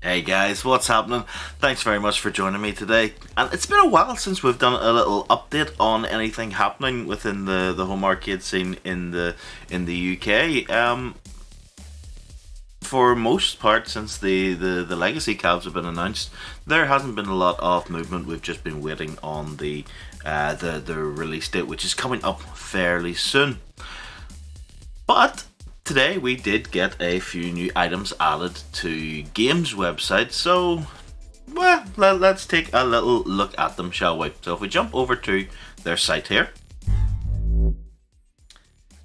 Hey guys, what's happening? Thanks very much for joining me today. And it's been a while since we've done a little update on anything happening within the home arcade scene in the UK. For most part, since the legacy cabs have been announced, there hasn't been a lot of movement. We've just been waiting on the release date, which is coming up fairly soon. But today we did get a few new items added to Games website, so well, let's take a little look at them, shall we? So if we jump over to their site here,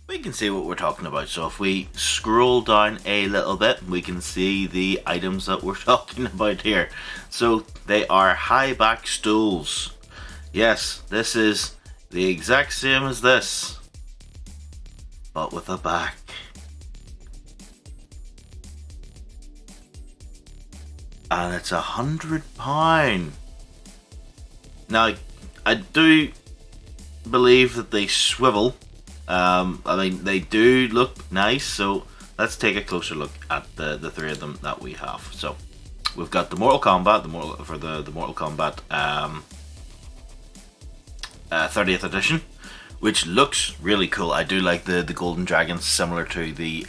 we can see what we're talking about. So if we scroll down a little bit, we can see the items that we're talking about here. So they are high back stools. Yes, this is the exact same as this, but with a back. And it's £100. Now, I do believe that they swivel. I mean, they do look nice, so let's take a closer look at the three of them that we have. So, we've got the Mortal Kombat, the Mortal Kombat 30th edition, which looks really cool. I do like the golden dragons, similar to the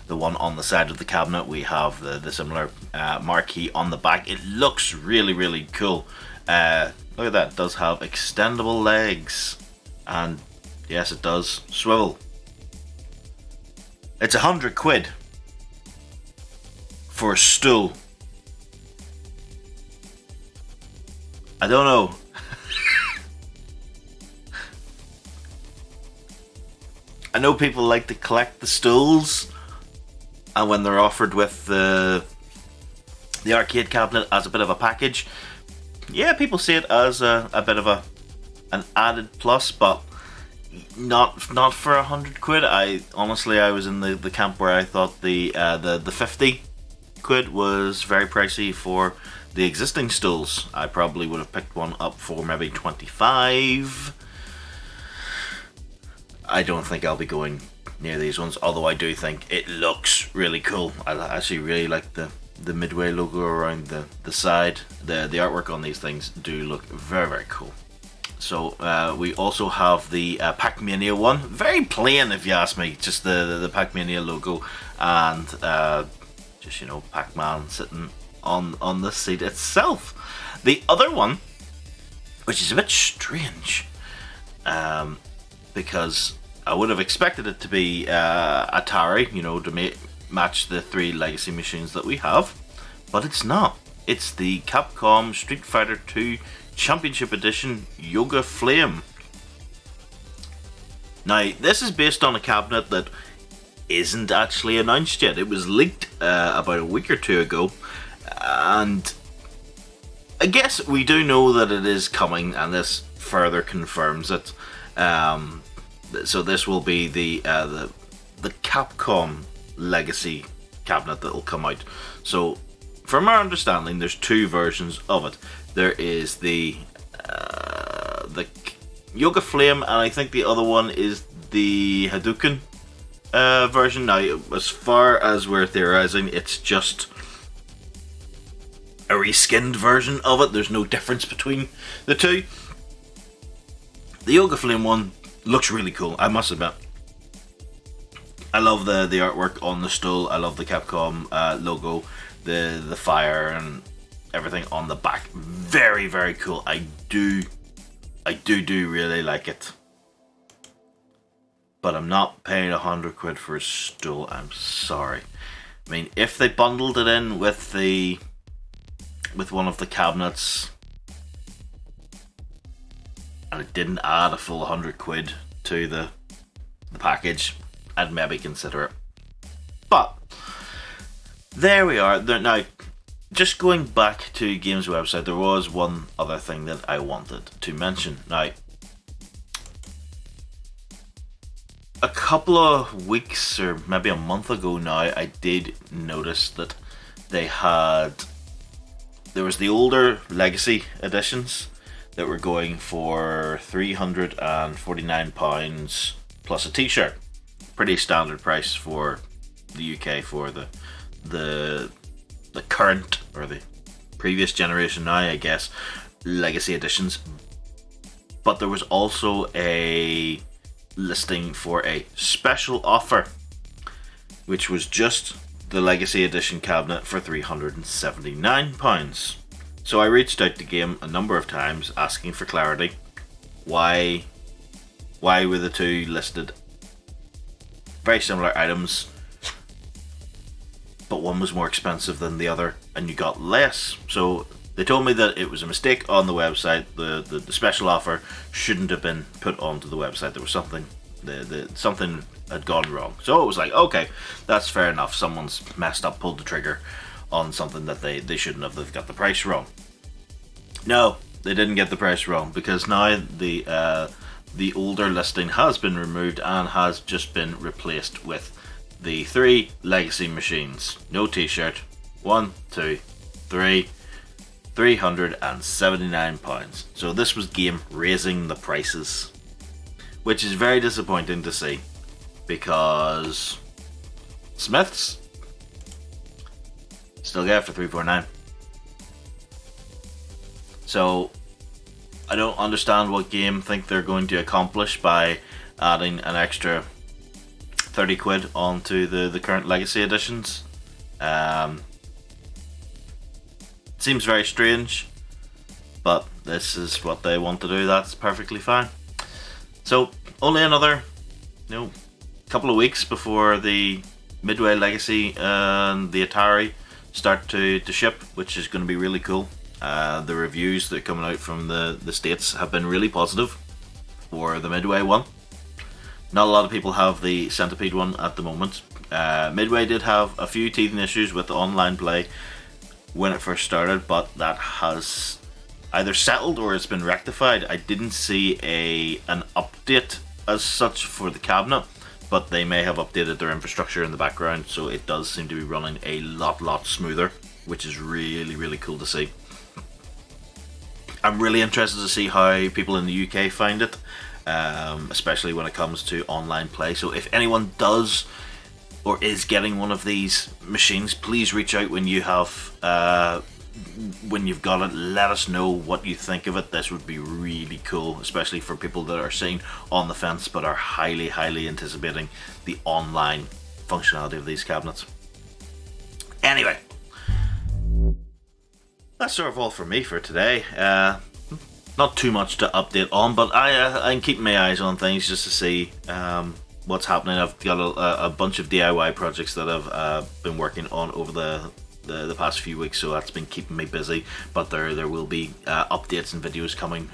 one on the side of the cabinet. We have the similar marquee on the back. It looks really cool. Look at that, it does have extendable legs, and yes, it does swivel. It's £100 for a stool. I don't know. I know people like to collect the stools, and when they're offered with the arcade cabinet as a bit of a package, yeah, people see it as a bit of an added plus, but not for £100. I was in the camp where I thought the £50 was very pricey for the existing stools. I probably would have picked one up for maybe 25. I don't think I'll be going near these ones, although I do think it looks really cool. I actually really like the Midway logo around the side. The artwork on these things do look very cool. So we also have the Pac-Mania one. Very plain, if you ask me. Just the Pac-Mania logo, and just, you know, Pac-Man sitting on the seat itself. The other one, which is a bit strange, because I would have expected it to be Atari, you know, to match the three legacy machines that we have, but it's not. It's the Capcom Street Fighter 2 Championship Edition Yoga Flame. Now, this is based on a cabinet that isn't actually announced yet. It was leaked about a week or two ago, and I guess we do know that it is coming, and this further confirms it. So this will be the Capcom Legacy cabinet that will come out. So, from our understanding, there's two versions of it. There is the Yoga Flame, and I think the other one is the Hadouken version. Now, as far as we're theorizing, it's just a reskinned version of it. There's no difference between the two. The Yoga Flame one looks really cool, I must admit. I love the artwork on the stool. I love the Capcom logo, the fire and everything on the back. Very cool. I do really like it. But I'm not paying £100 for a stool. I'm sorry. I mean, if they bundled it in with one of the cabinets, and it didn't add a full £100 to the package, I'd maybe consider it. But there we are. Now, just going back to Games website, there was one other thing that I wanted to mention. Now, a couple of weeks or maybe a month ago now, I did notice that there was the older legacy editions that were going for £349 plus a t-shirt. Pretty standard price for the UK for the current, or the previous generation now, I guess, Legacy Editions. But there was also a listing for a special offer, which was just the Legacy Edition cabinet for £379. So I reached out to Game a number of times asking for clarity. Why were the two listed very similar items, but one was more expensive than the other and you got less? So they told me that it was a mistake on the website. The special offer shouldn't have been put onto the website. There was something something had gone wrong. So it was like, okay, that's fair enough. Someone's messed up, pulled the trigger on something that they shouldn't have. They've got the price wrong. No, they didn't get the price wrong, because now the older listing has been removed and has just been replaced with the 3 legacy machines. No t-shirt. 1, 2, 3. £379. So this was Game raising the prices, which is very disappointing to see, because Smiths still get it for $349. So I don't understand what Game think they're going to accomplish by adding an extra 30 quid onto the current Legacy Editions. Seems very strange, but this is what they want to do. That's perfectly fine. So only another couple of weeks before the Midway Legacy and the Atari start to ship, which is going to be really cool. The reviews that are coming out from the States have been really positive for the Midway one. Not a lot of people have the Centipede one at the moment. Midway did have a few teething issues with the online play when it first started, but that has either settled or it's been rectified. I didn't see an update as such for the cabinet, but they may have updated their infrastructure in the background, so it does seem to be running a lot smoother, which is really cool to see. I'm really interested to see how people in the UK find it, especially when it comes to online play. So if anyone does or is getting one of these machines, please reach out when you have when you've got it. Let us know what you think of it. This would be really cool, especially for people that are sitting on the fence but are highly anticipating the online functionality of these cabinets. Anyway, that's sort of all for me for today. Not too much to update on, but I'm keeping my eyes on things just to see what's happening. I've got a bunch of DIY projects that I've been working on over the past few weeks, so that's been keeping me busy, but there will be updates and videos coming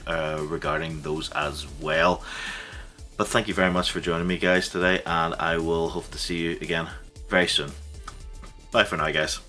regarding those as well. But thank you very much for joining me, guys, today, and I will hope to see you again very soon. Bye for now, guys.